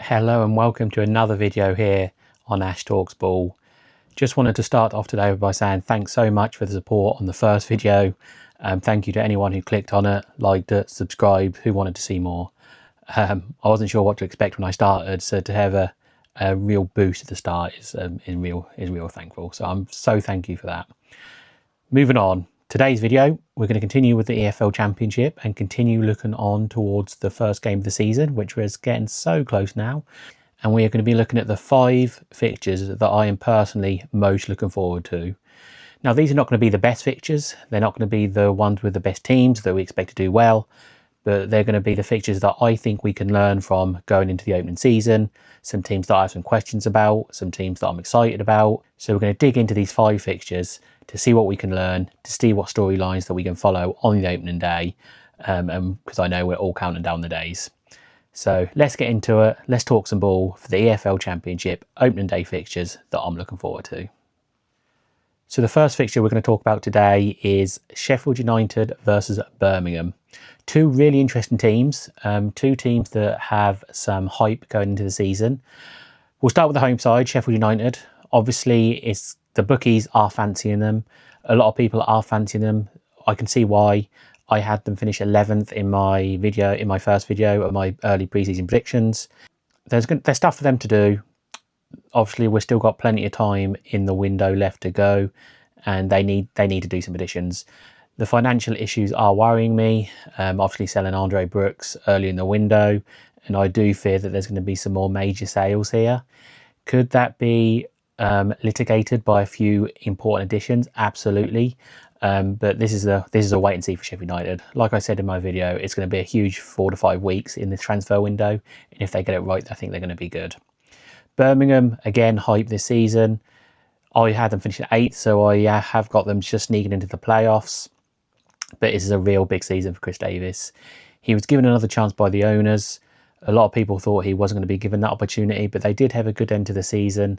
Hello and welcome to another video here on Ash Talks Ball. Just wanted to start off today by saying thanks so much for the support on the first video. Thank you to anyone who clicked on it, liked it, subscribed, who wanted to see more. I wasn't sure what to expect when I started, so to have a real boost at the start is real thankful. So I'm so thank you for that. Moving on, today's video, we're going to continue with the EFL Championship and continue looking on towards the first game of the season, which is getting so close now. And we are going to be looking at the 5 fixtures that I am personally most looking forward to. Now, these are not going to be the best fixtures. They're not going to be the ones with the best teams that we expect to do well, but they're going to be the fixtures that I think we can learn from going into the opening season. Some teams that I have some questions about, some teams that I'm excited about. So we're going to dig into these 5 fixtures to see what we can learn, to see what storylines that we can follow on the opening day, because I know we're all counting down the days. So let's get into it. Let's talk some ball for the EFL Championship opening day fixtures that I'm looking forward to. So the first fixture we're going to talk about today is Sheffield United versus Birmingham. 2 really interesting teams, 2 teams that have some hype going into the season. We'll start with the home side, Sheffield United. Obviously, the bookies are fancying them. A lot of people are fancying them. I can see why. I had them finish 11th in my first video of my early preseason predictions. There's stuff for them to do. Obviously, we've still got plenty of time in the window left to go, and they need to do some additions. The financial issues are worrying me. Obviously, selling Andre Brooks early in the window, and I do fear that there's going to be some more major sales here. Could that be litigated by a few important additions? Absolutely. But this is a wait and see for Sheffield United. Like I said in my video, it's going to be a huge 4 to 5 weeks in this transfer window, and if they get it right, I think they're going to be good. Birmingham, again, hype this season. I had them finishing 8th, so I have got them just sneaking into the playoffs. But this is a real big season for Chris Davis. He was given another chance by the owners. A lot of people thought he wasn't going to be given that opportunity, but they did have a good end to the season.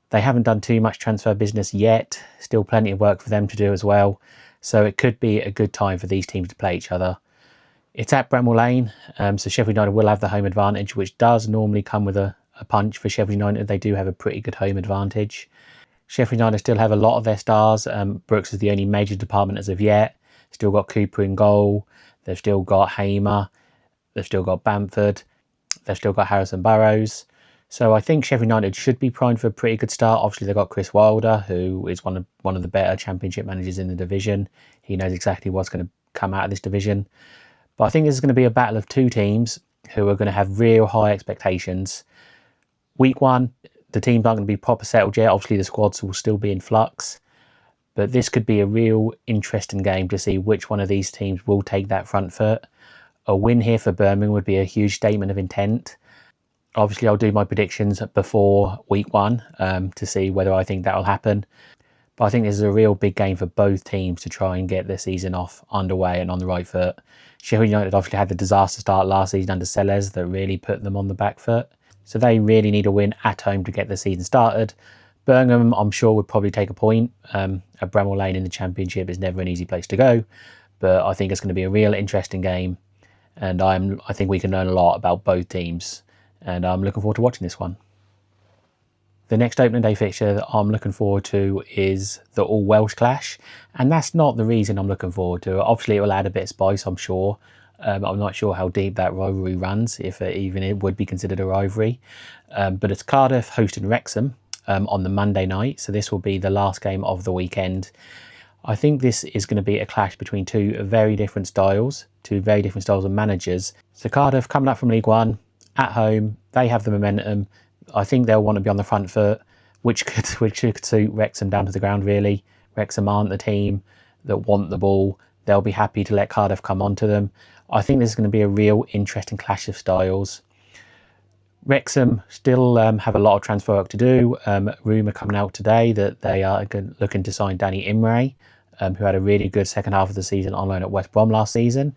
They haven't done too much transfer business yet. Still plenty of work for them to do as well. So it could be a good time for these teams to play each other. It's at Bramall Lane, so Sheffield United will have the home advantage, which does normally come with a punch for Sheffield United. They do have a pretty good home advantage. Sheffield United still have a lot of their stars. Brooks is the only major department as of yet. Still got Cooper in goal. They've still got Hamer. They've still got Bamford. They've still got Harrison Barrows. So I think Sheffield United should be primed for a pretty good start. Obviously, they've got Chris Wilder, who is one of the better championship managers in the division. He knows exactly what's going to come out of this division. But I think this is going to be a battle of 2 teams who are going to have real high expectations. Week 1, the teams aren't going to be proper settled yet. Obviously, the squads will still be in flux. But this could be a real interesting game to see which one of these teams will take that front foot. A win here for Birmingham would be a huge statement of intent. Obviously, I'll do my predictions before week 1 to see whether I think that will happen. But I think this is a real big game for both teams to try and get their season off underway and on the right foot. Sheffield United obviously had the disaster start last season under Sellers that really put them on the back foot. So they really need a win at home to get the season started. Birmingham, I'm sure, would probably take a point. At Bramall Lane in the Championship is never an easy place to go. But I think it's going to be a real interesting game. And I think we can learn a lot about both teams. And I'm looking forward to watching this one. The next opening day fixture that I'm looking forward to is the all-Welsh clash. And that's not the reason I'm looking forward to it. Obviously, it will add a bit of spice, I'm sure. I'm not sure how deep that rivalry runs, if it would be considered a rivalry. But it's Cardiff hosting Wrexham on the Monday night. So this will be the last game of the weekend. I think this is going to be a clash between 2 very different styles of managers. So Cardiff coming up from League One, at home, they have the momentum. I think they'll want to be on the front foot, which could suit Wrexham down to the ground, really. Wrexham aren't the team that want the ball. They'll be happy to let Cardiff come onto them. I think this is going to be a real interesting clash of styles. Wrexham still have a lot of transfer work to do. Rumour coming out today that they are looking to sign Danny Imre, who had a really good second half of the season on loan at West Brom last season.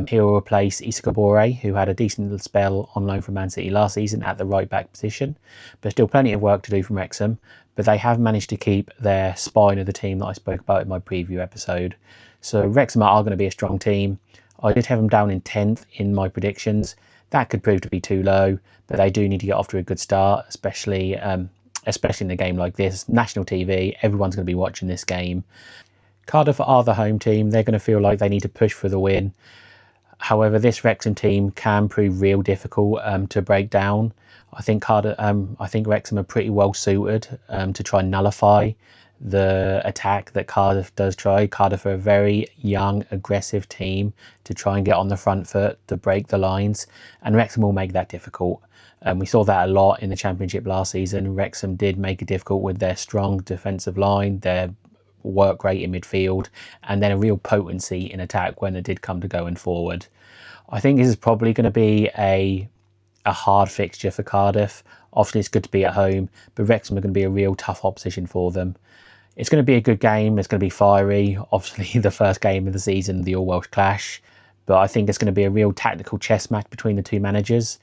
He will replace Issa Kabore, who had a decent spell on loan from Man City last season at the right back position. But still plenty of work to do from Wrexham. But they have managed to keep their spine of the team that I spoke about in my preview episode. So Wrexham are going to be a strong team. I did have them down in 10th in my predictions. That could prove to be too low, but they do need to get off to a good start, especially in a game like this. National TV, everyone's going to be watching this game. Cardiff are the home team. They're going to feel like they need to push for the win. However, this Wrexham team can prove real difficult to break down. I think Wrexham are pretty well suited to try and nullify the attack that Cardiff does try. Cardiff are a very young, aggressive team to try and get on the front foot, to break the lines, and Wrexham will make that difficult. We saw that a lot in the Championship last season. Wrexham did make it difficult with their strong defensive line, their work rate in midfield, and then a real potency in attack when it did come to going forward. I think this is probably going to be a hard fixture for Cardiff. Obviously, it's good to be at home, but Wrexham are going to be a real tough opposition for them. It's going to be a good game. It's going to be fiery. Obviously, the first game of the season, the all-Welsh clash. But I think it's going to be a real tactical chess match between the two managers.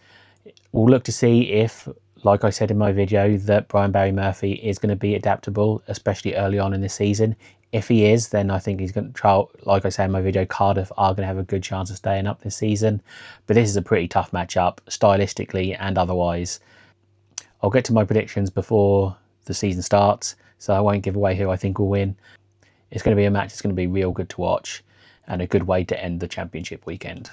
We'll look to see if, like I said in my video, that Brian Barry Murphy is going to be adaptable, especially early on in this season. If he is, then I think he's going to try, like I said in my video, Cardiff are going to have a good chance of staying up this season. But this is a pretty tough matchup, stylistically and otherwise. I'll get to my predictions before the season starts, so I won't give away who I think will win. It's going to be a match that's going to be real good to watch and a good way to end the Championship weekend.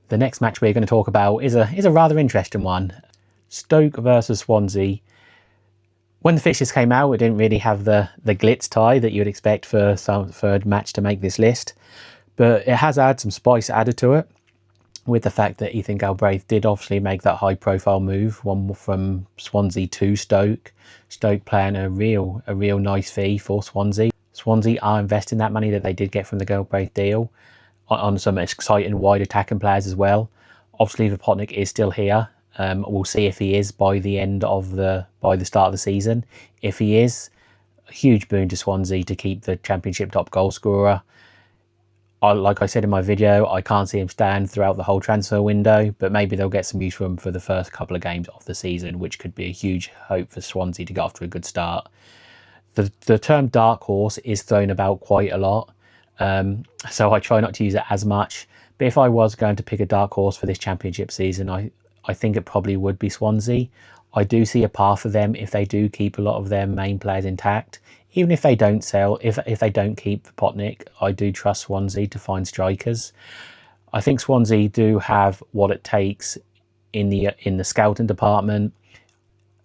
The next match we're going to talk about is a rather interesting one. Stoke versus Swansea. When the fixtures came out, it didn't really have the glitz tie that you'd expect for some third match to make this list, but it has had some spice added to it, with the fact that Ethan Galbraith did obviously make that high-profile move, one from Swansea to Stoke. Stoke playing a real nice fee for Swansea. Swansea are investing that money that they did get from the Galbraith deal on some exciting wide attacking players as well. Obviously, Vipotnik is still here. We'll see if he is by the start of the season. If he is, a huge boon to Swansea to keep the Championship top goal scorer. Like I said in my video, I can't see him stand throughout the whole transfer window, but maybe they'll get some use for him for the first couple of games of the season, which could be a huge hope for Swansea to get off to a good start. The term dark horse is thrown about quite a lot, so I try not to use it as much. But if I was going to pick a dark horse for this Championship season, I think it probably would be Swansea. I do see a path for them if they do keep a lot of their main players intact. Even if they don't sell, if they don't keep Vipotnik, I do trust Swansea to find strikers. I think Swansea do have what it takes in the scouting department.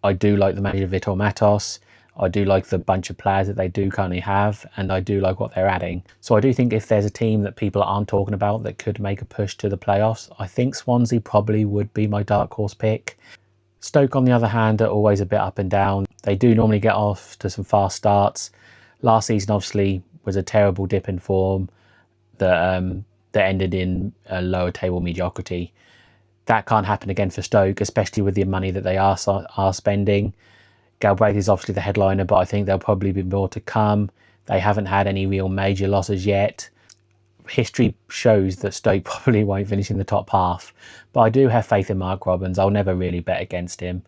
I do like the manager Vitor Matos. I do like the bunch of players that they do currently have, and I do like what they're adding. So I do think if there's a team that people aren't talking about that could make a push to the playoffs, I think Swansea probably would be my dark horse pick. Stoke, on the other hand, are always a bit up and down. They do normally get off to some fast starts. Last season, obviously, was a terrible dip in form that ended in a lower table mediocrity. That can't happen again for Stoke, especially with the money that they are spending. Galbraith is obviously the headliner, but I think there'll probably be more to come. They haven't had any real major losses yet. History shows that Stoke probably won't finish in the top half, but I do have faith in Mark Robbins. I'll never really bet against him.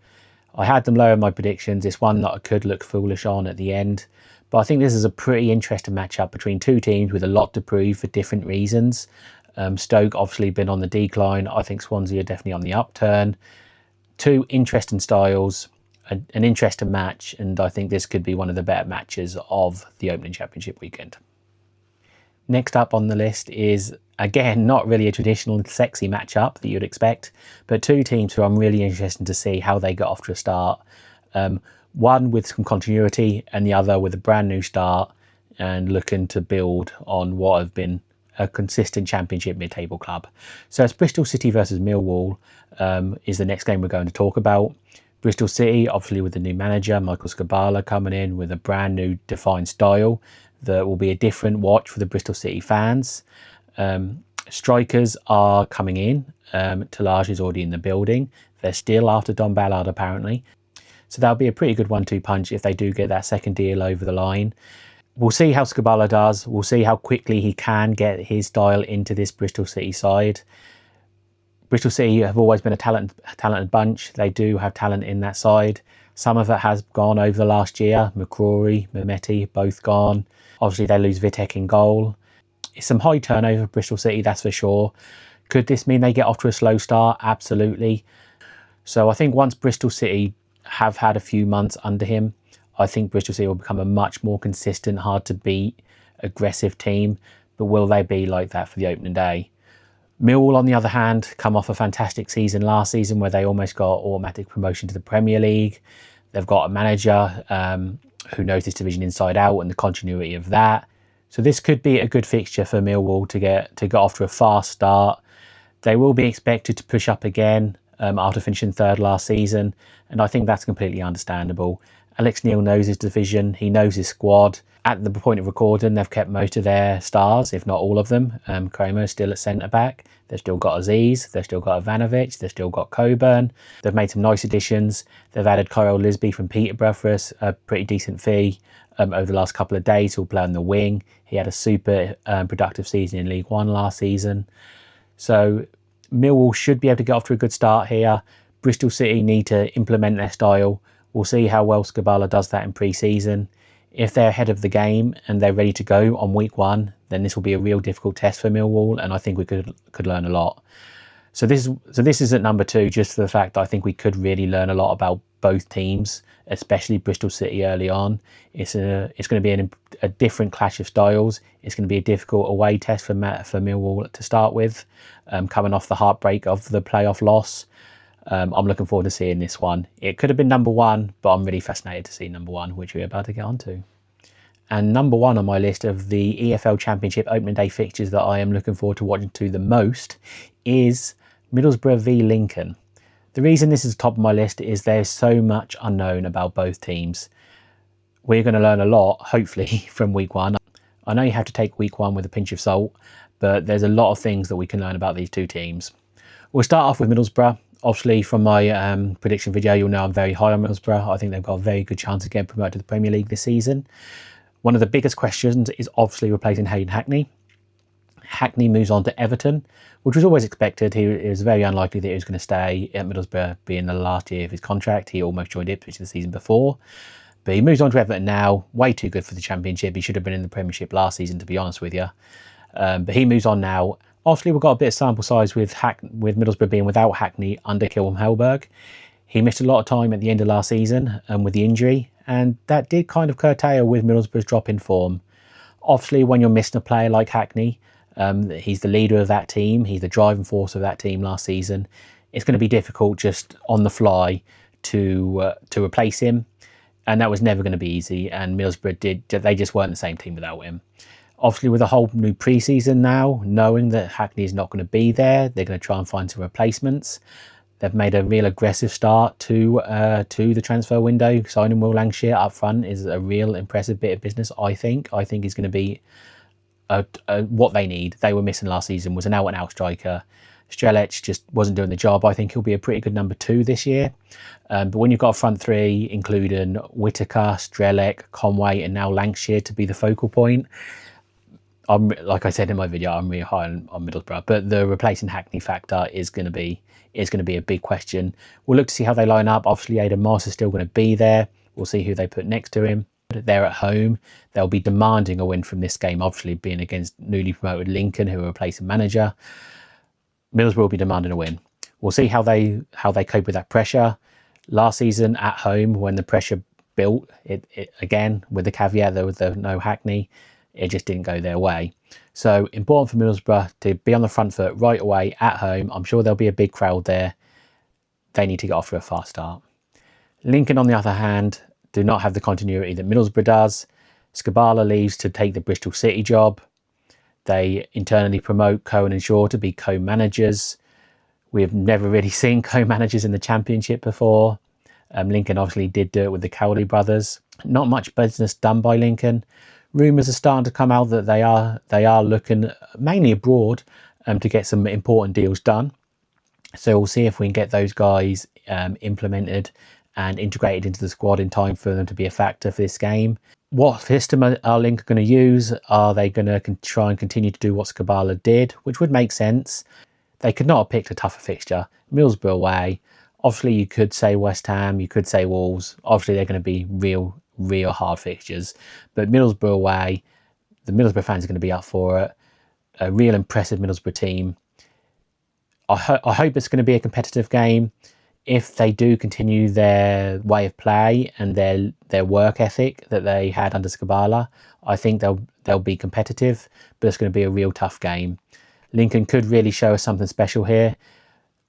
I had them low in my predictions. It's one that I could look foolish on at the end, but I think this is a pretty interesting matchup between two teams with a lot to prove for different reasons. Stoke obviously been on the decline. I think Swansea are definitely on the upturn. Two interesting styles, an interesting match, and I think this could be one of the better matches of the opening Championship weekend. Next up on the list is, again, not really a traditional sexy matchup that you'd expect, but two teams who I'm really interested to see how they get off to a start. One with some continuity and the other with a brand new start and looking to build on what have been a consistent Championship mid-table club. So it's Bristol City versus Millwall is the next game we're going to talk about. Bristol City, obviously with the new manager, Michael Skubala, coming in with a brand new defined style that will be a different watch for the Bristol City fans. Strikers are coming in. Talage is already in the building. They're still after Don Ballard, apparently. So that'll be a pretty good 1-2 punch if they do get that second deal over the line. We'll see how Skubala does. We'll see how quickly he can get his style into this Bristol City side. Bristol City have always been a talented bunch. They do have talent in that side. Some of it has gone over the last year. McCrory, Mehmeti, both gone. Obviously, they lose Vitek in goal. It's some high turnover for Bristol City, that's for sure. Could this mean they get off to a slow start? Absolutely. So I think once Bristol City have had a few months under him, I think Bristol City will become a much more consistent, hard to beat, aggressive team. But will they be like that for the opening day? Millwall, on the other hand, come off a fantastic season last season where they almost got automatic promotion to the Premier League. They've got a manager who knows this division inside out and the continuity of that. So this could be a good fixture for Millwall to get off to a fast start. They will be expected to push up again after finishing third last season, and I think that's completely understandable. Alex Neil knows his division, he knows his squad. At the point of recording, they've kept most of their stars, if not all of them. Kramer's still at centre-back. They've still got Aziz, they've still got Ivanovic, they've still got Coburn. They've made some nice additions. They've added Kyle Lisby from Peterborough for a pretty decent fee over the last couple of days, who'll play on the wing. He had a super productive season in League One last season. So Millwall should be able to get off to a good start here. Bristol City need to implement their style. We'll see how well Skabala does that in pre-season. If they're ahead of the game and they're ready to go on week one, then this will be a real difficult test for Millwall, and I think we could learn a lot. So this is at number 2, just for the fact that I think we could really learn a lot about both teams, especially Bristol City early on. It's going to be a different clash of styles. It's going to be a difficult away test for Millwall to start with, coming off the heartbreak of the playoff loss. I'm looking forward to seeing this one. It could have been number 1, but I'm really fascinated to see number 1, which we're about to get onto. And number 1 on my list of the EFL Championship opening day fixtures that I am looking forward to watching the most is Middlesbrough v Lincoln. The reason this is top of my list is there's so much unknown about both teams. We're going to learn a lot, hopefully, from week 1. I know you have to take week 1 with a pinch of salt, but there's a lot of things that we can learn about these two teams. We'll start off with Middlesbrough. Obviously, from my prediction video, you'll know I'm very high on Middlesbrough. I think they've got a very good chance of getting promoted to the Premier League this season. One of the biggest questions is obviously replacing Hayden Hackney. Hackney moves on to Everton, which was always expected. It was very unlikely that he was going to stay at Middlesbrough, being the last year of his contract. He almost joined Ipswich the season before. But he moves on to Everton now, way too good for the Championship. He should have been in the Premiership last season, to be honest with you. But he moves on now. Obviously, we've got a bit of sample size with Middlesbrough being without Hackney under Kilham Hellberg. He missed a lot of time at the end of last season with the injury, and that did kind of curtail with Middlesbrough's drop in form. Obviously, when you're missing a player like Hackney, he's the leader of that team, he's the driving force of that team last season. It's going to be difficult just on the fly to replace him, and that was never going to be easy, and Middlesbrough they just weren't the same team without him. Obviously, with a whole new pre-season now, knowing that Hackney is not going to be there, they're going to try and find some replacements. They've made a real aggressive start to the transfer window. Signing Will Langshire up front is a real impressive bit of business, I think. I think he's going to be what they need. They were missing last season was an out-and-out striker. Strelec just wasn't doing the job. I think he'll be a pretty good number 2 this year. But when you've got a front 3, including Whittaker, Strelec, Conway, and now Langshire to be the focal point, like I said in my video, I'm really high on Middlesbrough, but the replacing Hackney factor is going to be a big question. We'll look to see how they line up. Obviously, Aidan Moss is still going to be there. We'll see who they put next to him. They're at home. They'll be demanding a win from this game, obviously being against newly promoted Lincoln, who are replacing manager. Middlesbrough will be demanding a win. We'll see how they cope with that pressure. Last season at home, when the pressure built, it again, with the caveat there was no Hackney, it just didn't go their way. So important for Middlesbrough to be on the front foot right away at home. I'm sure there'll be a big crowd there. They need to get off to a fast start. Lincoln, on the other hand, do not have the continuity that Middlesbrough does. Skabala leaves to take the Bristol City job. They internally promote Cohen and Shaw to be co-managers. We've never really seen co-managers in the Championship before. Lincoln obviously did do it with the Cowley brothers. Not much business done by Lincoln. Rumours are starting to come out that they are looking mainly abroad to get some important deals done. So we'll see if we can get those guys implemented and integrated into the squad in time for them to be a factor for this game. What system are Lincoln going to use? Are they going to try and continue to do what Skabala did, which would make sense? They could not have picked a tougher fixture. Middlesbrough away. Obviously, you could say West Ham, you could say Wolves. Obviously, they're going to be real hard fixtures. But Middlesbrough away, the Middlesbrough fans are going to be up for it. A real impressive Middlesbrough team. I hope it's going to be a competitive game. If they do continue their way of play and their work ethic that they had under Skabala, I think they'll be competitive, but it's going to be a real tough game. Lincoln could really show us something special here.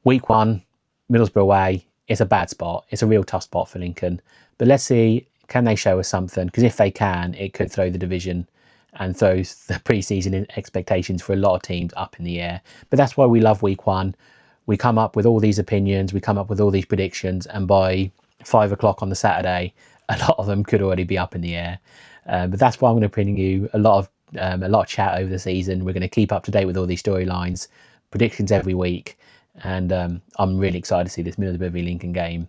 Week 1, Middlesbrough away, it's a bad spot. It's a real tough spot for Lincoln. But let's see, can they show us something? Because if they can, it could throw the division and throws the pre-season expectations for a lot of teams up in the air. But that's why we love week 1. We come up with all these opinions, we come up with all these predictions, and by 5 o'clock on the Saturday, a lot of them could already be up in the air. But that's why I'm going to bring you a lot of chat over the season. We're going to keep up to date with all these storylines, predictions every week, and I'm really excited to see this Middlesbrough v Lincoln game.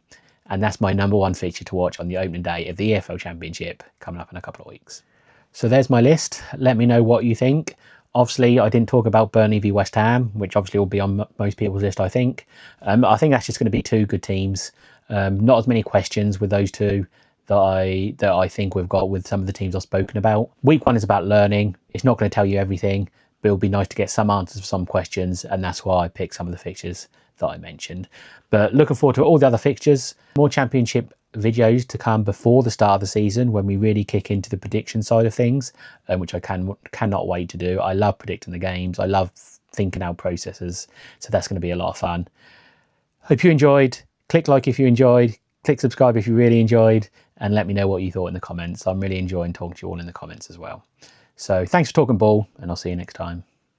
And that's my number 1 feature to watch on the opening day of the EFL Championship coming up in a couple of weeks. So there's my list. Let me know what you think. Obviously, I didn't talk about Burnley v West Ham, which obviously will be on most people's list, I think. I think that's just going to be 2 good teams. Not as many questions with those 2 that I think we've got with some of the teams I've spoken about. Week 1 is about learning. It's not going to tell you everything, but it'll be nice to get some answers for some questions, and that's why I picked some of the fixtures that I mentioned. But looking forward to all the other fixtures. More Championship videos to come before the start of the season when we really kick into the prediction side of things, which I cannot wait to do. I love predicting the games. I love thinking out processes, so that's going to be a lot of fun. Hope you enjoyed. Click like if you enjoyed, click subscribe if you really enjoyed, and let me know what you thought in the comments. I'm really enjoying talking to you all in the comments as well. So thanks for talking ball, and I'll see you next time.